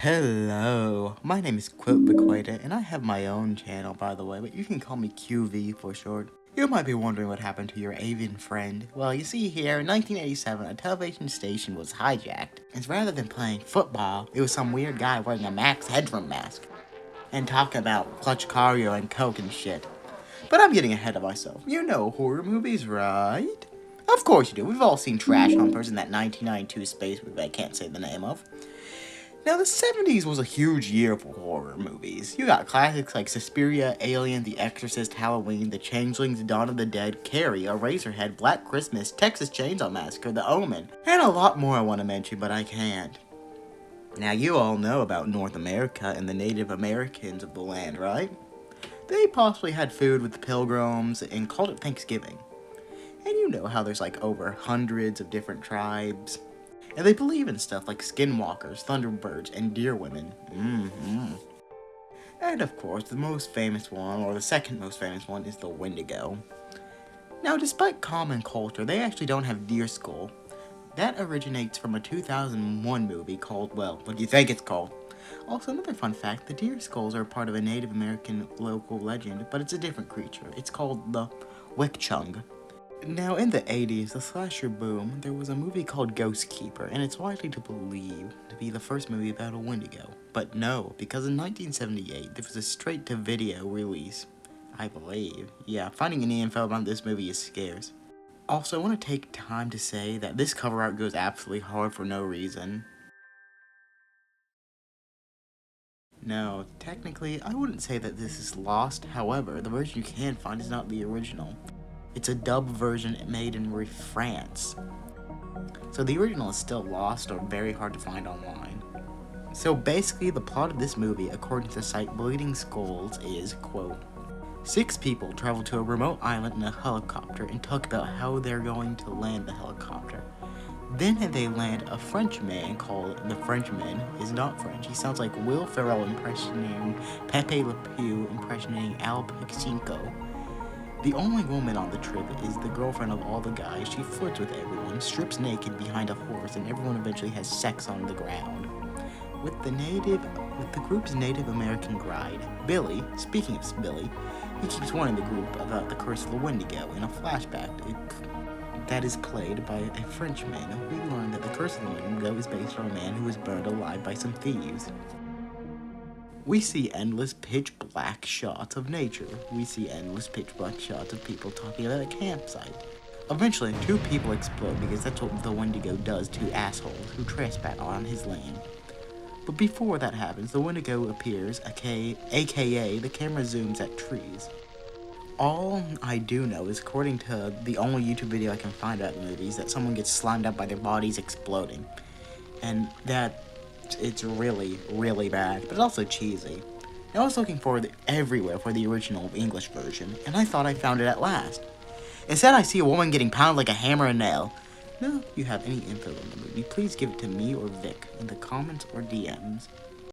Hello, my name is Quote Bequeta, and I have my own channel, by the way, but you can call me QV for short. You might be wondering what happened to your avian friend. Well, you see here, in 1987, a television station was hijacked, and rather than playing football, it was some weird guy wearing a Max Headroom mask, and talking about Clutch Cardio and Coke and shit. But I'm getting ahead of myself. You know horror movies, right? Of course you do. We've all seen Trash Humpers in that 1992 space movie I can't say the name of. Now, the 70s was a huge year for horror movies. You got classics like Suspiria, Alien, The Exorcist, Halloween, The Changelings, Dawn of the Dead, Carrie, Eraserhead, Black Christmas, Texas Chainsaw Massacre, The Omen, and a lot more I want to mention, but I can't. Now, you all know about North America and the Native Americans of the land, right? They possibly had food with the Pilgrims and called it Thanksgiving. And you know how there's like over hundreds of different tribes. And they believe in stuff like skinwalkers, thunderbirds, and deer women. And of course, the most famous one, or the second most famous one, is the Wendigo. Now, despite common culture, they actually don't have deer skull. That originates from a 2001 movie called, well, what do you think it's called? Also, another fun fact, the deer skulls are part of a Native American local legend, but it's a different creature. It's called the Wickchung. Now, in the 80s, the slasher boom, there was a movie called Ghost Keeper, and it's widely believed to be the first movie about a Wendigo. But no, because in 1978, there was a straight-to-video release, I believe. Yeah, finding any info about this movie is scarce. Also, I want to take time to say that this cover art goes absolutely hard for no reason. No, technically, I wouldn't say that this is lost, however, the version you can find is not the original. It's a dub version made in France. So the original is still lost or very hard to find online. So basically the plot of this movie, according to the site Bleeding Skulls, is, quote, 6 people travel to a remote island in a helicopter and talk about how they're going to land the helicopter. Then they land a French man called the Frenchman is not French. He sounds like Will Ferrell impersonating Pepe Le Pew impersonating Al Pacino. The only woman on the trip is the girlfriend of all the guys. She flirts with everyone, strips naked behind a horse, and everyone eventually has sex on the ground. With the group's Native American guide, Billy, speaking of Billy, he keeps warning the group about the curse of the Wendigo in a flashback that is played by a Frenchman. We learn that the curse of the Wendigo is based on a man who was burned alive by some thieves. We see endless pitch black shots of nature. We see endless pitch black shots of people talking about a campsite. Eventually, 2 people explode because that's what the Wendigo does to assholes who trespass on his land. But before that happens, the Wendigo appears, aka the camera zooms at trees. All I do know is, according to the only YouTube video I can find about the movie, is that someone gets slimed up by their bodies exploding. And that it's really, really bad, but it's also cheesy. I was looking for everywhere for the original English version, and I thought I found it at last. Instead, I see a woman getting pounded like a hammer and nail. Now, if you have any info on the movie, please give it to me or Vic in the comments or DMs.